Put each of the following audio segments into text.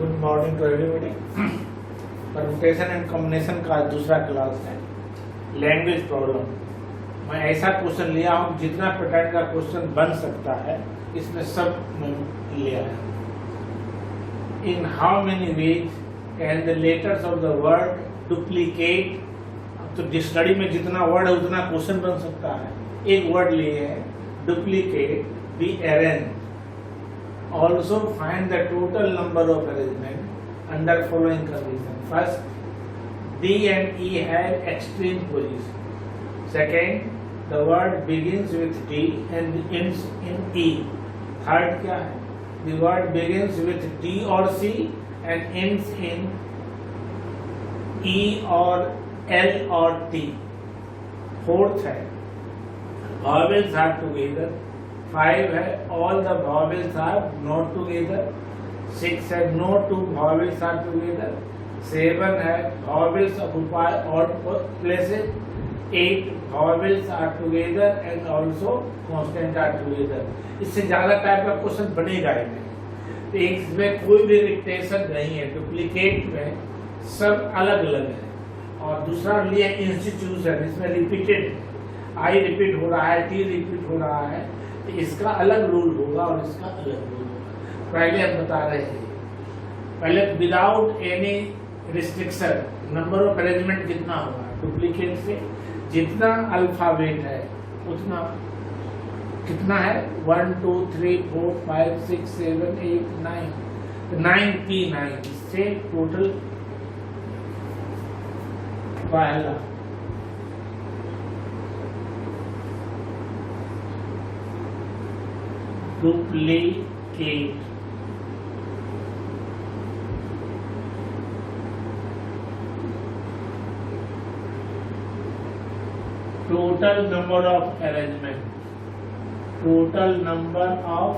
Good morning to everybody. Permutation and combination का दूसरा class है, लैंग्वेज प्रॉब्लम। मैं ऐसा क्वेश्चन लिया हूँ जितना पैटर्न का क्वेश्चन बन सकता है इसमें सब मैं लिया है। इन how many ways can the letters of the word duplicate. तो स्टडी में जितना वर्ड है उतना क्वेश्चन बन सकता है। एक वर्ड लिए है duplicate, be arrange. Also find the total number of arrangement under following condition. First, D and E have extreme position. Second, the word begins with D and ends in E. Third क्या है? The word begins with D or C and ends in E or L or T. Fourth है vowels are together. 5 है all the vowels are not together. 6 है no two vowels are together. 7 है vowels occupy odd places. 8 vowels are together and also consonant are together. इससे ज्यादा type का question बनेगा ही नहीं। तो इसमें कोई भी रिपीटेशन नहीं है, डुप्लीकेट में सब अलग अलग है। और दूसरा लिए इंस्टीट्यूशन, इसमें रिपीटेड, आई रिपीट हो रहा है, टी रिपीट हो रहा है, तो इसका अलग रूल होगा और इसका अलग रूल होगा। पहले हम बता रहे हैं, पहले without any restriction number of arrangement कितना होगा डुप्लीकेट से, जितना अल्फाबेट है उतना कितना है 1 2 3 4 5 6 7 8 9 9 इससे टोटल पहला duplicate, total number of arrangement, total number of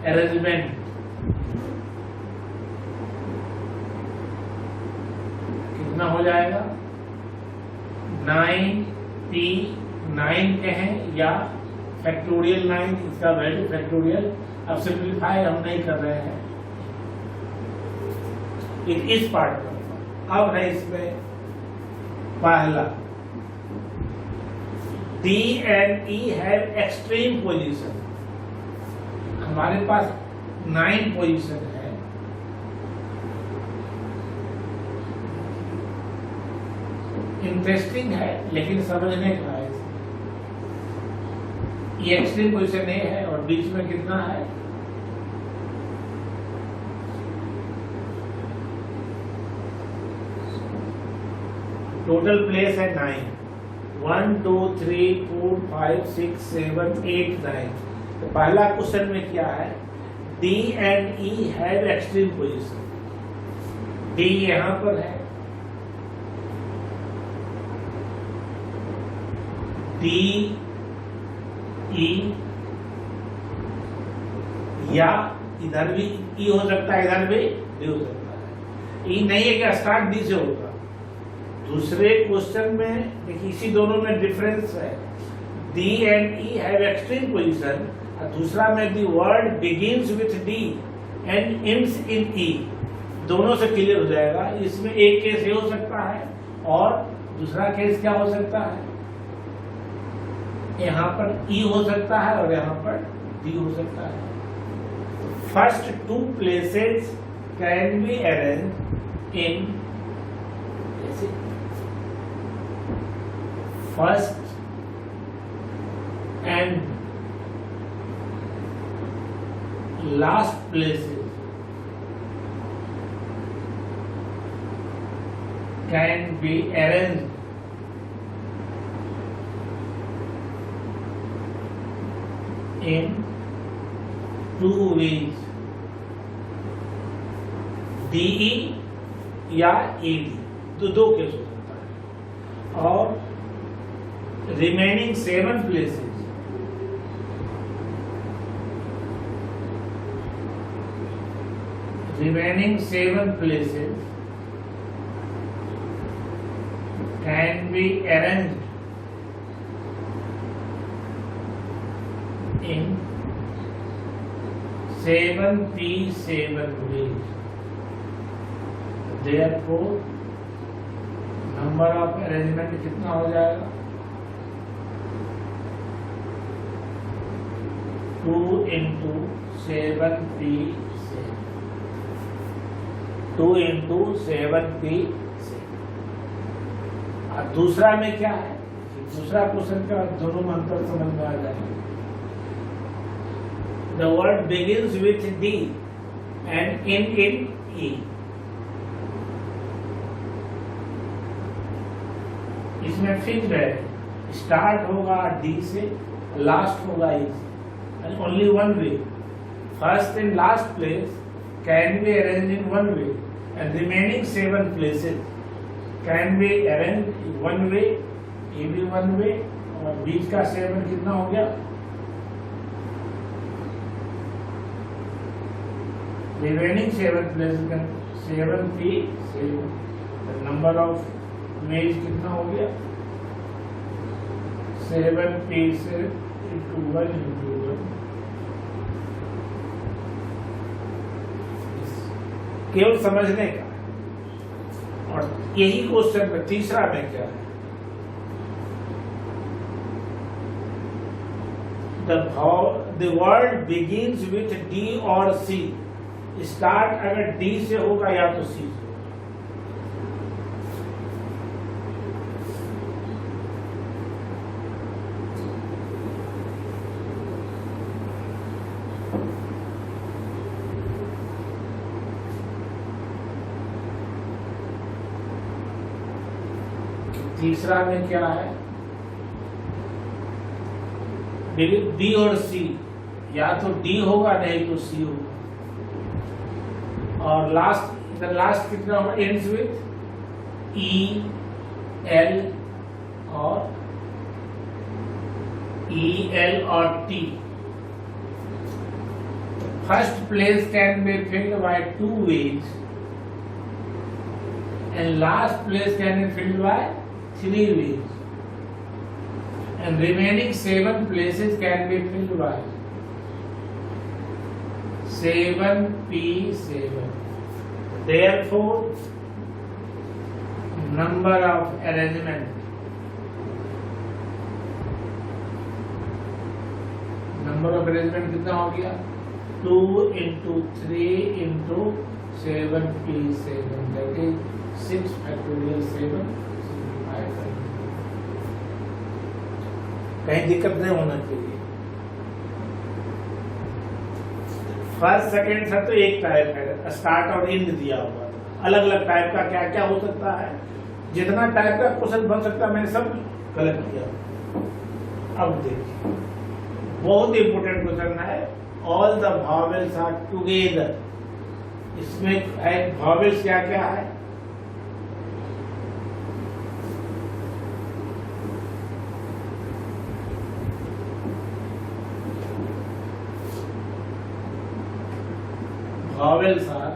arrangement कितना हो जाएगा 9 P 9 कहें या फैक्टोरियल 9, इसका वैल्यू फैक्टोरियल। अब सिंप्लीफाई हम नहीं कर रहे हैं इस पार्ट पर। अब है इसमें पहला D and E have extreme position। हमारे पास 9 पोजीशन है, इंटरेस्टिंग है लेकिन समझने का है। ये एक्सट्रीम पोजीशन ए है और बीच में कितना है टोटल प्लेस है 9, 1 2 3 4 5 6 7 8 9। तो पहला क्वेश्चन में क्या है D and E have extreme position. D यहां पर है, D E या इधर भी E हो सकता है, इधर भी D हो सकता है। E नहीं है क्या स्टार्ट D से होगा। दूसरे क्वेश्चन में देखिए इसी दोनों में डिफरेंस है, D and E have extreme position और दूसरा में the word begins with D and ends in E। दोनों से क्लियर हो जाएगा। इसमें एक केस ये हो सकता है और दूसरा केस क्या हो सकता है, यहाँ पर E हो सकता है और यहाँ पर D हो सकता है। First 2 places can be arrange in first and last places can be arranged in 2 ways, DE या ED। तो 2 केस हो सकता है। और remaining 7 places can be arranged in 7P7 ways। Therefore number of arrangement कितना हो जाएगा? 2 into 7p7, 2 into 7p7। और दूसरा में क्या है? दूसरा क्वेश्चन का दोनों में अंतर समझ में आ जाएगा। The word begins with D and ends in E। इसमें फिक्स्ड है, स्टार्ट होगा D से, लास्ट होगा E से, and only one way। First and last place can be arranged in one way, and remaining 7 places can be arranged in one way, ये भी one way, और बीच का 7 कितना हो गया? Remaining 7 places can 7p7, the number of ways कितना हो गया? 7p7 into 1 into 1। केवल समझने का। और यही क्वेश्चन में तीसरा में क्या है? The word begins with D or C। Start अगर D से होगा या तो C से। तीसरा में क्या है? D और C, या तो D होगा नहीं तो C होगा। और लास्ट कितना होगा? एंड्स विथ E, L और E, L और T। First place can be filled by 2 ways and last place can be filled by 3 ways, and remaining 7 places can be filled by 7p7। Therefore number of arrangement कितना हो गया? 2 into 3 into 7p7, that is 6 factorial 7। कहीं दिक्कत नहीं होना चाहिए। First second third तो एक टाइप है, स्टार्ट और एंड दिया हुआ। अलग अलग टाइप का क्या क्या हो सकता है, जितना टाइप का क्वेश्चन बन सकता है मैंने सब गलत किया। अब देखिए, बहुत इंपोर्टेंट क्वेश्चन है। All the vowels are together. इसमें वॉवेल्स क्या क्या है? vowels are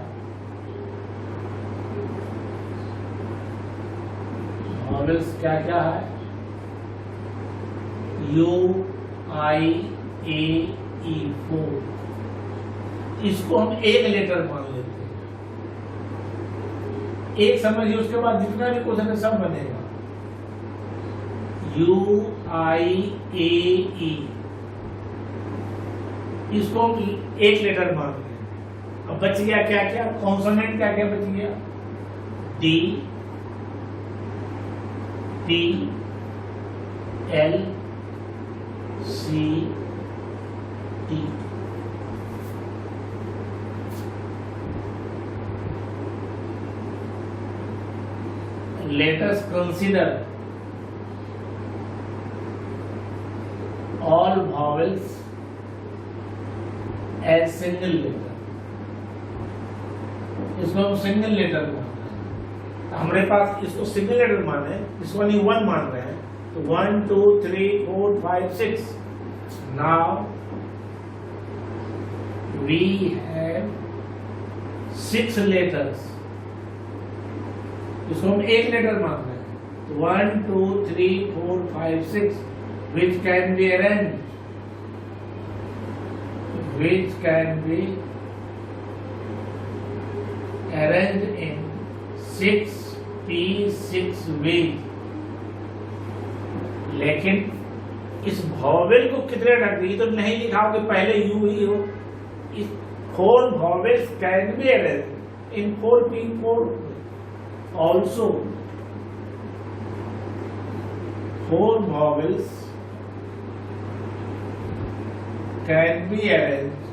vowels क्या क्या है? U, I, A, E, 4। इसको हम एक लेटर मान लेते हैं। एक समझिए, उसके बाद जितना भी क्वेश्चन है सब बनेगा। U, I, A, E, इसको हम एक लेटर मान लेते हैं। अब बच गया क्या क्या? कॉन्सोनेंट क्या क्या बच गया? D, T, L, C, T। Let us consider all vowels as single letter। इसको हम सिंगल लेटर मान रहे हैं। हमारे पास इसको सिंगल लेटर माने, इसको नहीं 1 मान रहे हैं, तो 1 2 3 4 5 6। Now we have 6 letters. इसको हम एक लेटर मान रहे हैं, तो 1 2 3 4 5 6 which can be arranged in 6p6v, लेकिन इस वॉवेल को कितने रख दी तो नहीं लिखा हो कि पहले यू ही हो। इस 4 vowels can be arranged in 4p4 also. 4 vowels can be arranged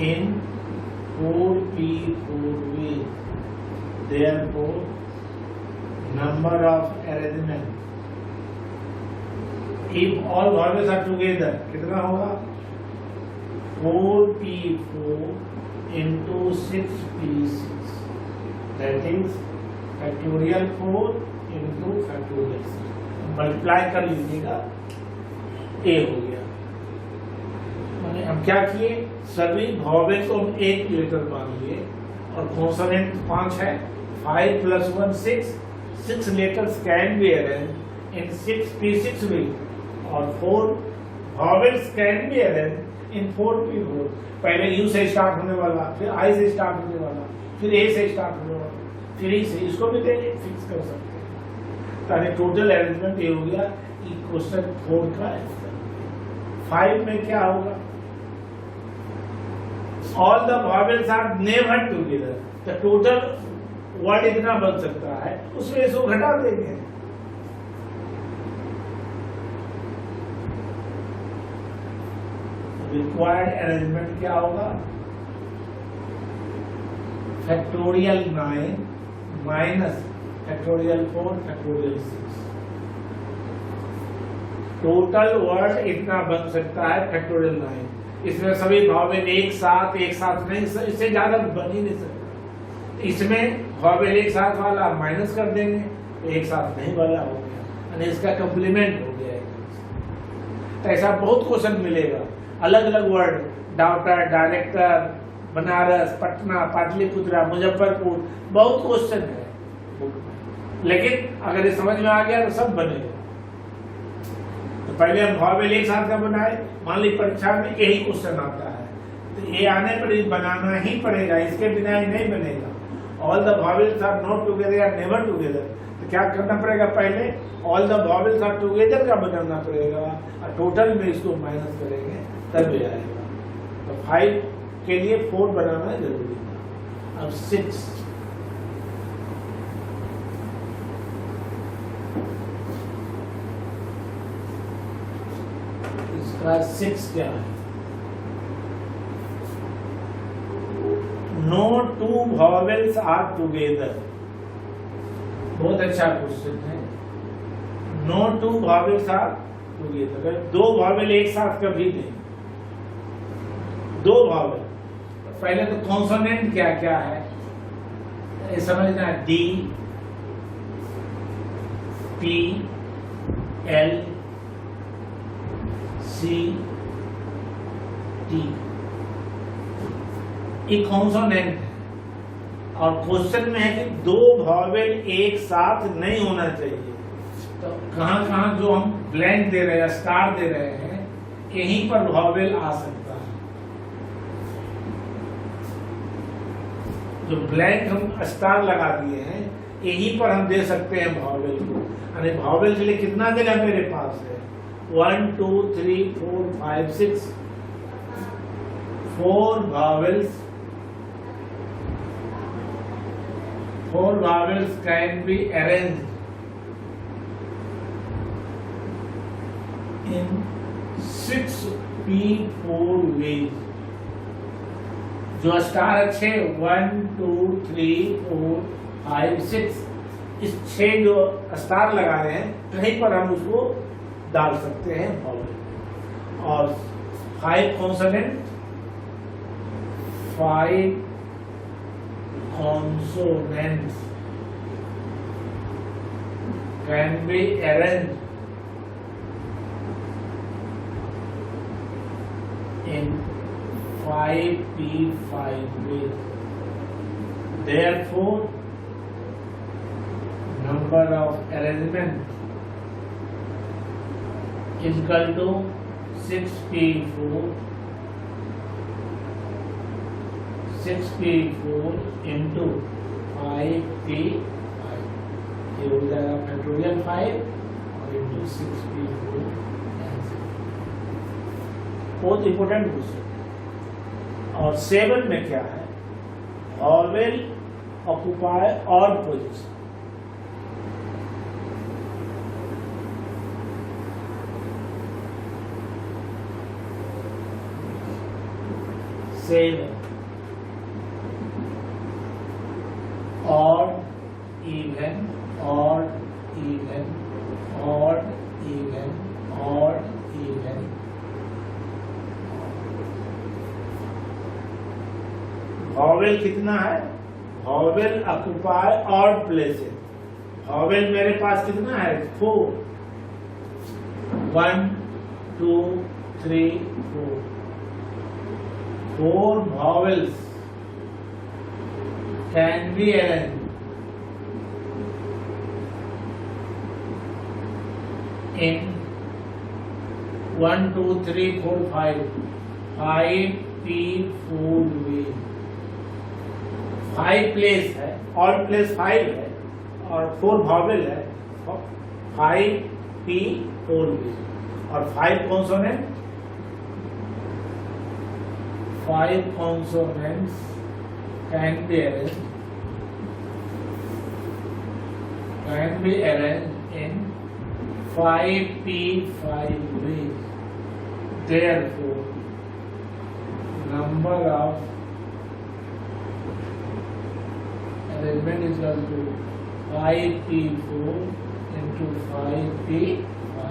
in 4p4 ways. Therefore, number of arrangement, if all vowels are together, कितना होगा 4p4 into 6p6, that is factorial 4 into factorial 6, multiply कर लीजिएगा, a हो गया। मैंने हम क्या किए, सभी वॉवेल को हम एक लेटर मान लिए और कॉन्सोनेंट 5 है, 5 + 1 6 letters can be arranged in 6p6 way, और 4 vowels can be arranged in 4p4। पहले U से स्टार्ट होने वाला, फिर I से स्टार्ट होने वाला, फिर A से स्टार्ट होने वाला, फिर E से, इसको भी फिक्स कर सकते हैं। ताकि टोटल अरेंजमेंट ये हो गया क्वेश्चन 4 का आंसर। 5 में क्या होगा, all the vowels are never together, the total word इतना बन सकता है, उसमें इसको घटा देंगे। रिक्वायर्ड अरेंजमेंट क्या होगा, factorial 9 minus factorial 4 factorial 6, total word इतना बन सकता है फैक्टोरियल 9। इसमें सभी वॉवेल एक साथ नहीं, इससे ज्यादा बन ही नहीं सकता। इसमें वॉवेल एक साथ वाला माइनस कर देंगे, एक साथ नहीं वाला हो गया, यानी इसका कॉम्प्लीमेंट हो गया। तो ऐसा बहुत क्वेश्चन मिलेगा, अलग अलग word, doctor, director, Banaras, Patna, Pataliputra, Muzaffarpur, बहुत क्वेश्चन है। लेकिन अगर ये समझ में आ गया तो सब बनेगा। तो पहले हम वॉवेल एक साथ का बनाए, मान ली परीक्षा में यही क्वेश्चन आता है तो ये आने पर बनाना ही पड़ेगा, इसके बिना ही नहीं बनेगा। All the vowels are not together या नेवर टुगेदर, तो क्या करना पड़ेगा, पहले all the vowels are together का बनाना पड़ेगा और टोटल में इसको माइनस करेंगे तब ये आएगा। तो 5 के लिए 4 बनाना जरूरी था। अब 6, इसका 6 क्या है, नो 2 vowels are together, बहुत अच्छा क्वेश्चन है। No 2 vowels are together, 2 vowel एक साथ कभी नहीं, 2 vowel। पहले तो कॉन्सोनेंट क्या क्या है ये समझना, D, P, L, C, T, ये कॉन्सोनेंट है। और क्वेश्चन में है कि 2 वॉवेल एक साथ नहीं होना चाहिए। तो कहां कहां जो हम ब्लैंक दे रहे हैं, स्टार दे रहे हैं, यहीं पर वॉवेल आ सकता है। जो ब्लैंक हम स्टार लगा दिए हैं, यहीं पर हम दे सकते हैं वॉवेल को। यानी वॉवेल के लिए कितना जगह मेरे पास है, 1 2 3 4 5 6, 4 vowels, 4 vowels can be arranged in 6p4 ways। जो स्टार अच्छे 1 2 3 4 5 6, इस 6 जो स्टार लगा रहे हैं कहीं पर हम उसको डाल सकते हैं वॉवेल। और 5 consonant, 5 consonants can be arranged in 5p5 ways. Therefore, number of arrangement is equal to 6p4, 6p4 into 5p5, ये हो जाएगा फैक्टोरियल 5 और इंटू 6p4। बहुत इंपॉर्टेंट क्वेश्चन। और 7 में क्या है, vowel occupy odd position. odd, even, odd, even, odd, even, odd, even। Vowel कितना है, vowel occupy odd places. Vowel मेरे पास कितना है, 4, 1 2 3 4, 4 vowels can be arranged in 1 2 3 4 5p4 way। 5 place है, ऑड प्लेस 5 है और 4 vowel है, 5p4 way। और 5 consonant, 5 consonants can be arranged in 5p5 ways। Therefore, number of arrangement is equal to 5p4 into 5p5।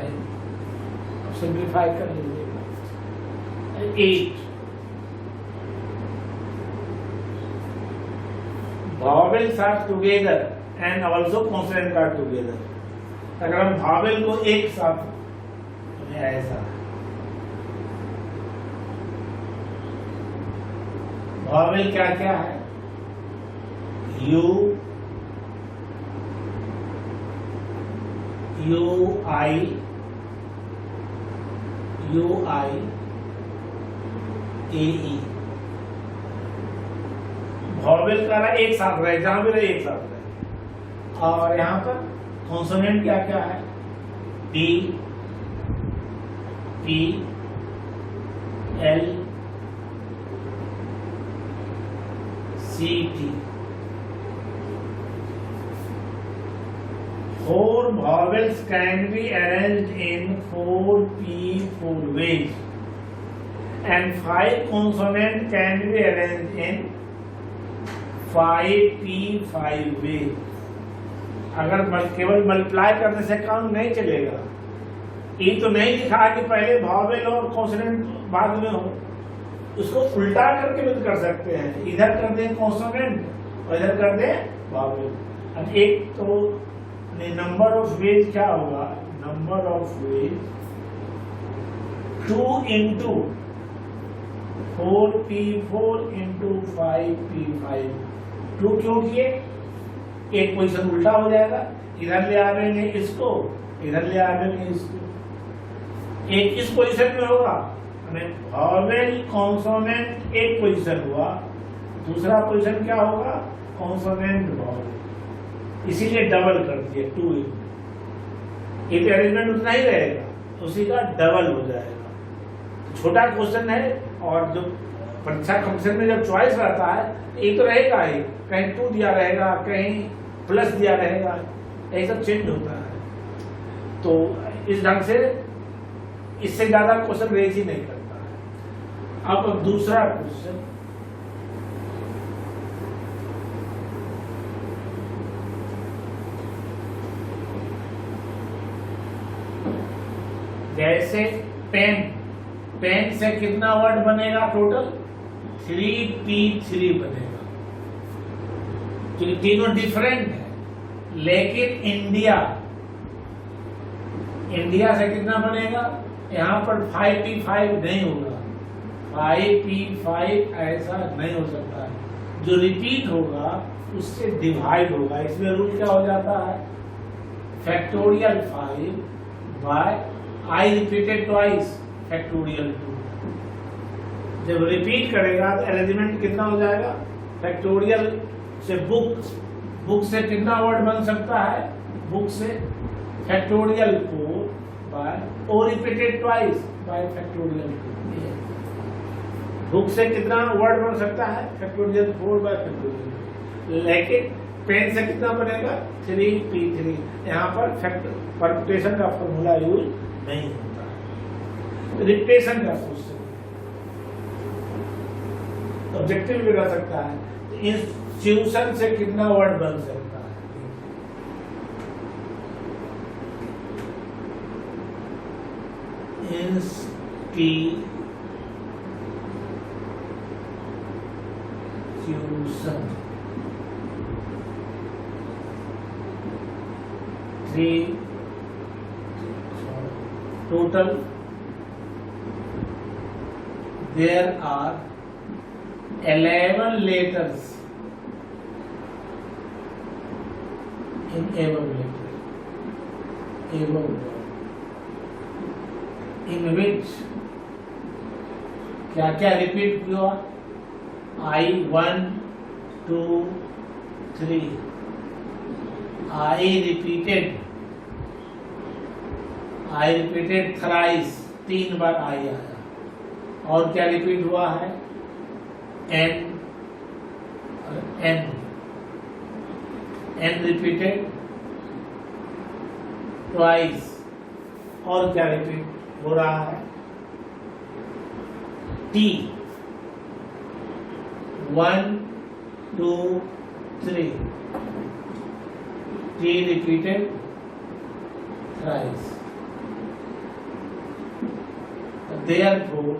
अब simplify कर लीजिएगा, 8। vowels are together and also consonant are together। अगर हम vowel को एक साथ, ऐसा vowel क्या क्या है, u, ui, ae। वॉवेल का एक साथ रहे, जहां भी रहे एक साथ रहे। और यहाँ पर कॉन्सोनेंट क्या क्या है, D, P, L, C, T. 4 vowels can be arranged in 4p4 ways and 5 consonants can be arranged in 5p5 वे। अगर केवल मल्टीप्लाई करने से काम नहीं चलेगा। ये तो नहीं लिखा कि पहले वॉवेल और कॉन्सोनेंट बाद में हो, उसको उल्टा करके भी कर सकते हैं, इधर कर दें कॉन्सोनेंट और इधर कर दें वॉवेल। अब एक तो नंबर ऑफ वेज क्या होगा, number of ways 2 into 4p4 into 5p5। 2 क्यों किए, एक पोजीशन उल्टा हो जाएगा, इधर ले आवेंगे इसको, इधर ले आवेंगे इसको। एक इस पोजीशन में होगा, वॉवेल कॉन्सोनेंट एक पोजीशन हुआ, दूसरा पोजीशन क्या होगा, कॉन्सोनेंट वॉवेल, इसीलिए डबल कर दिए 2। एक अरेंजमेंट उतना ही रहेगा, उसी का डबल हो जाएगा। छोटा क्वेश्चन है और जो परीक्षा कंपटीशन में जब चॉइस रहता है ये तो रहेगा ही, कहीं 2 दिया रहेगा, कहीं प्लस दिया रहेगा, यही सब चेंज होता है। तो इस ढंग से इससे ज्यादा क्वेश्चन रेज ही नहीं करता है। अब दूसरा क्वेश्चन, जैसे पेन, पेन से कितना वर्ड बनेगा टोटल, 3p3 बनेगा। तो ये तीनों डिफरेंट है, लेकिन इंडिया से कितना बनेगा, यहाँ पर 5p5 नहीं होगा, 5p5 ऐसा नहीं हो सकता है। जो रिपीट होगा उससे डिवाइड होगा। इसमें रूल क्या हो जाता है, factorial 5 by I repeated twice, factorial 2। जब रिपीट करेगा तो अरेंजमेंट कितना हो जाएगा? फैक्टोरियल से बुक, बुक से कितना वर्ड बन सकता है? बुक से फैक्टोरियल 4 बाय और repeated twice bye factorial 2। Book से कितना वर्ड बन सकता है? Factorial 4 bye factorial. लेकिन पेन से कितना बनेगा? 3p3। यहाँ पर परम्यूटेशन का फॉर्मूला यूज नहीं होता है। रिपीटेशन का क्वेश्चन ऑब्जेक्टिव भी रह सकता है। इंस्टीट्यूशन से कितना वर्ड बन सकता है? Institution 3 total there are 11 letters in above letter, above word, in which क्या क्या रिपीट हुआ? I 1 2 3 I repeated thrice, 3 bar I आया। और क्या रिपीट हुआ है? N repeated twice. और क्या रिपीट हो रहा है? T 1 2 3 T repeated thrice. Therefore,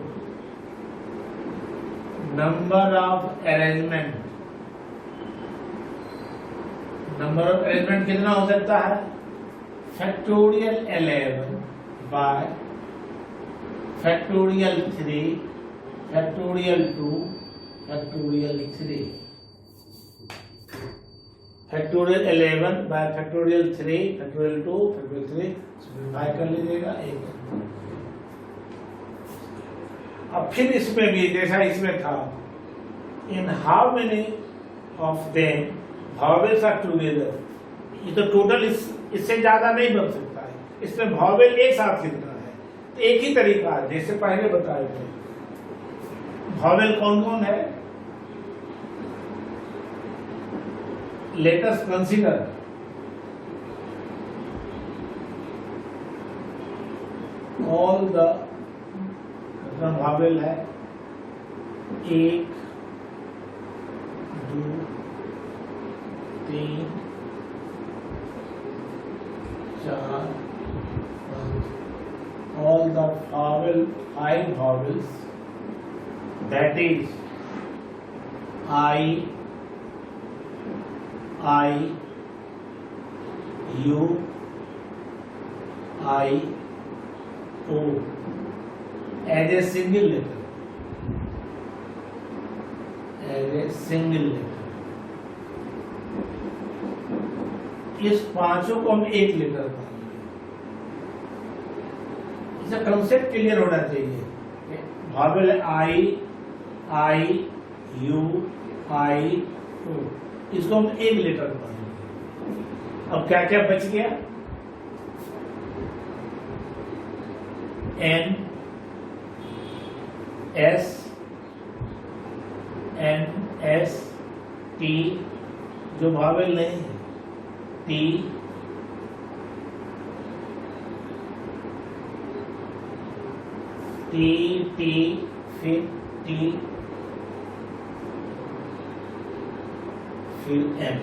number of arrangement कितना हो सकता है? Factorial 11 bye factorial 3 factorial 2 factorial 3। Factorial 11 bye factorial 3 factorial 2 factorial 3 simplify कर लीजिएगा। एक अब फिर इसमें भी जैसा इसमें था, in how many of them vowels are together. ये तो टोटल इससे ज्यादा नहीं बन सकता है, इसमें वॉवेल एक साथ लिखना है। तो एक ही तरीका है जैसे पहले बताए थे। वॉवेल कौन कौन है? Let us consider all the vowel है 1 2 3 4 5 all the five vowels, that is I, U, I, O as a single letter, इस पांचों को हम एक लेटर मानेंगे। इसका कंसेप्ट क्लियर होना चाहिए। वॉवेल आई, यू, आई, ओ, इसको हम एक लेटर मानेंगे। अब क्या क्या बच गया? एन, एस, टी, जो वॉवेल नहीं है, टी, फिर टी, फिर एम।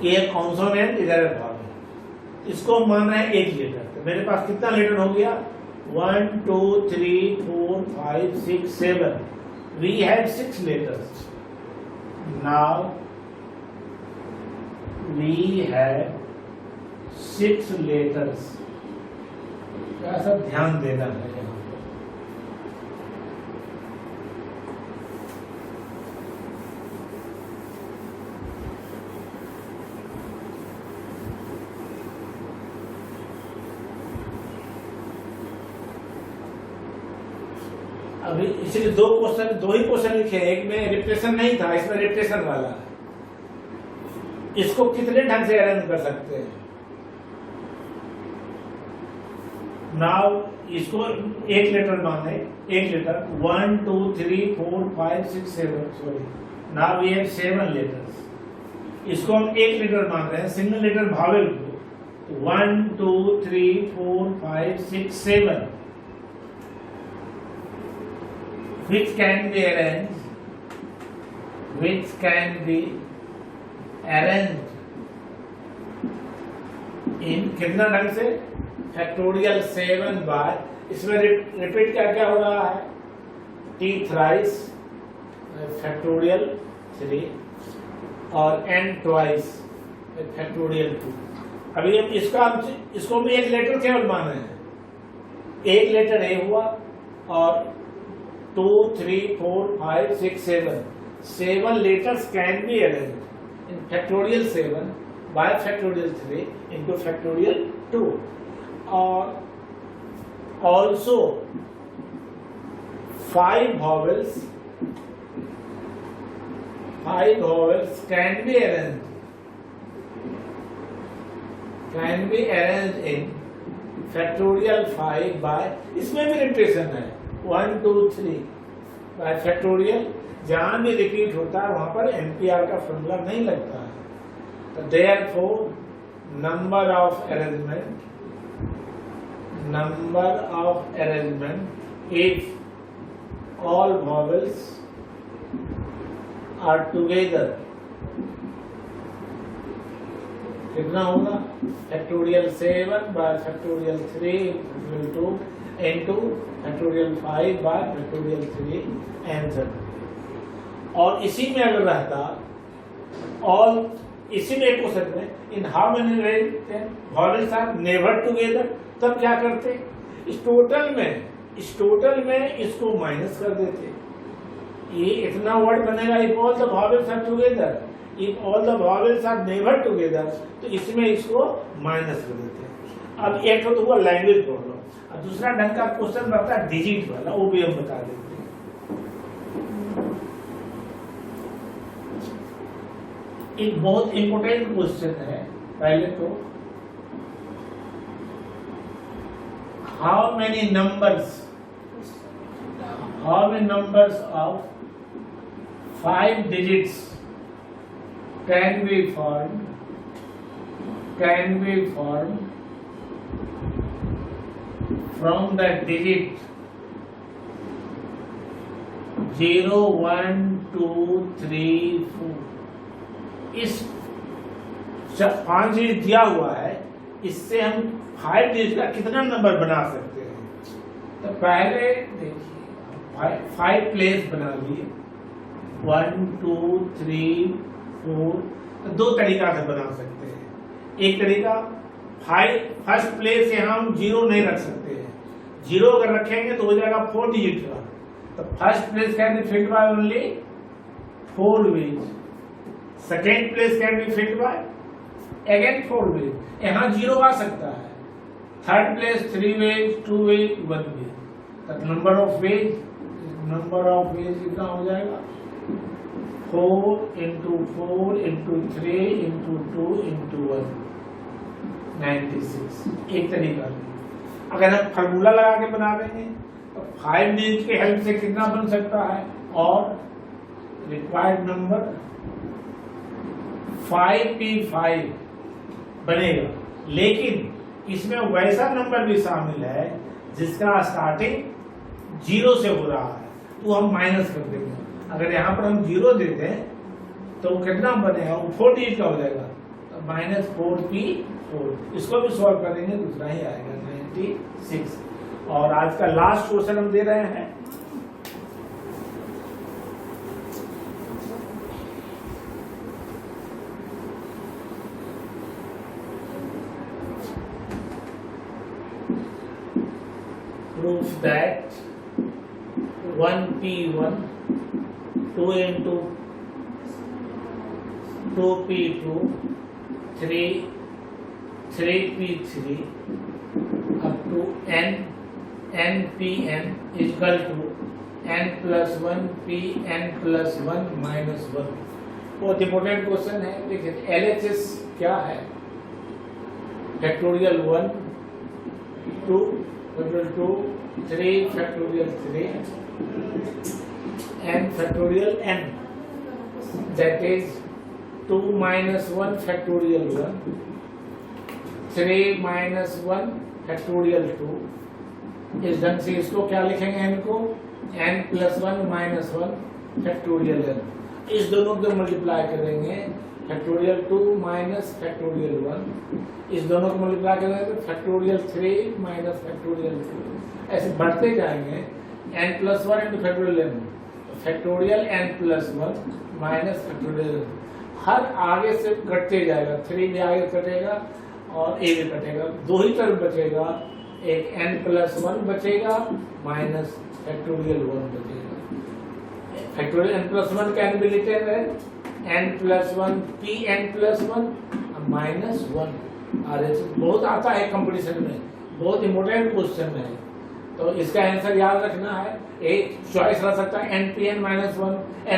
ये कॉन्सोनेंट, इधर है वॉवेल। इसको मानना है एक लेटर। तो मेरे पास कितना लेटर हो गया? 1 2 3 4 5 6 7। We have 6 letters. Now we have 6 letters. ऐसा ध्यान देना है यहाँ पर। अभी इसलिए दो ही क्वेश्चन लिखे, एक में रिप्लेशन नहीं था, इसमें रिप्लेशन वाला है। इसको कितने ढंग से अरेंज कर सकते हैं? नाउ इसको एक लेटर माने, एक letter 1 2 3 4 5 6 7, sorry now we have 7 letters. इसको हम एक लेटर मान रहे हैं, सिंगल लेटर भावेल को 1 2 3 4 5 6 7 which can be arranged in कितना ढंग से? फैक्टोरियल 7 बाय, इसमें रिपीट क्या हो रहा है? t थ्राइस फैक्टोरियल 3 और n ट्वाइस फैक्टोरियल 2। अभी हम इसको भी एक लेटर केवल मान रहे हैं, एक लेटर a हुआ और 2 3 4 5 6 7 letters can be arranged in factorial 7 by factorial 3 into factorial 2, or also 5 vowels can be arranged in factorial 5 by, इसमें भी रिपीटेशन है 1 2 3 by factorial, जहां भी रिपीट होता है वहां पर NPR का फॉर्मूला नहीं लगता है। तो therefore number of arrangement if all vowels are together कितना होगा? Factorial 7 by factorial 3 factorial 2 into factorial 5 by factorial 3 answer. और इसी में अगर रहता, और इसी में एक क्वेश्चन में in how many vowels are never together, तब क्या करते? इस टोटल में इसको माइनस कर देते। ये इतना वर्ड बनेगा if all the vowels are together, if all the vowels are never together, तो इसमें इसको माइनस कर देते। अब एक तो हुआ लैंग्वेज प्रॉब्लम, और दूसरा ढंग का क्वेश्चन रहता है डिजिट वाला, वो भी हम बता देते हैं। एक बहुत इंपोर्टेंट क्वेश्चन है। पहले तो how many numbers of 5 digits can be formed from the digit 0 1 2 3 4। इस 5 डिजिट दिया हुआ है, इससे हम 5 डिजिट का कितना नंबर बना सकते हैं? तो पहले देखिए 5 प्लेस बना लिए 1 2 3 4। तो दो तरीका से बना सकते हैं। एक तरीका फर्स्ट प्लेस यहाँ हम 0 नहीं रख सकते हैं, 0 अगर रखेंगे तो हो जाएगा 4 डिजिट का। तो first place can be filled by only 4 ways, second place can be filled by again 4 ways, यहाँ 0 आ सकता है। Third place 3 ways 2 ways 1 way। तो नंबर ऑफ वेज कितना हो जाएगा? 4 into 4 into 3 into 2 into 1 96। एक तरीका। अगर हम फार्मूला लगा के बना देंगे तो 5 डिजिट के हेल्प से कितना बन सकता है? और रिक्वायर्ड नंबर 5p5 बनेगा, लेकिन इसमें वैसा नंबर भी शामिल है जिसका स्टार्टिंग 0 से हो रहा है, तो हम माइनस कर देंगे। अगर यहाँ पर हम 0 दे दें तो कितना बनेगा? वो 4 डिजिट का हो जाएगा, तो -4p4। इसको भी सॉल्व करेंगे, दूसरा ही आएगा 96। और आज का लास्ट क्वेश्चन हम दे रहे हैं। Proof that 1p1 2 into 2p2 3p3 up to npn is equal to n+1 Pn+1 -1। बहुत इंपॉर्टेंट क्वेश्चन है। देखिए LHS क्या है, factorial 1 2 factorial 2 3 factorial 3 n factorial n, that is 2 - 1 factorial 1 3 - 1 factorial 2। इस ढंग से इसको क्या लिखेंगे, n को n+1 - 1 फैक्टोरियल n। इस दोनों को मल्टीप्लाई करेंगे, फैक्टोरियल 2 माइनस फैक्टोरियल 1, इस दोनों को मल्टीप्लाई करेंगे तो फैक्टोरियल 3 माइनस फैक्टोरियल 2, ऐसे बढ़ते जाएंगे n+1 into factorial n, factorial n+1 minus factorial n। हर आगे से कटते जाएगा, 3 भी आगे कटेगा और a भी कटेगा, दो ही टर्म बचेगा, एक n+1 बचेगा माइनस फैक्टोरियल 1 बचेगा। फैक्टोरियल n+1 का n भी लिखते हैं, n+1 Pn+1 -1 RHS। बहुत आता है कंपटीशन में, बहुत इंपॉर्टेंट क्वेश्चन है, तो इसका आंसर याद रखना है। एक चॉइस रह सकता है n+1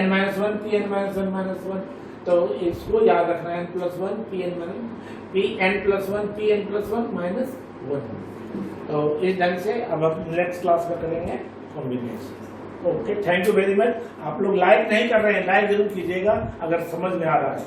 n-1 Pn-1 -1, तो इसको याद रखना है n+1 Pn+1 -1। तो इस ढंग से अब हम नेक्स्ट क्लास में करेंगे combination. Okay, thank you very much. आप लोग लाइक नहीं कर रहे हैं, लाइक जरूर कीजिएगा अगर समझ में आ रहा है।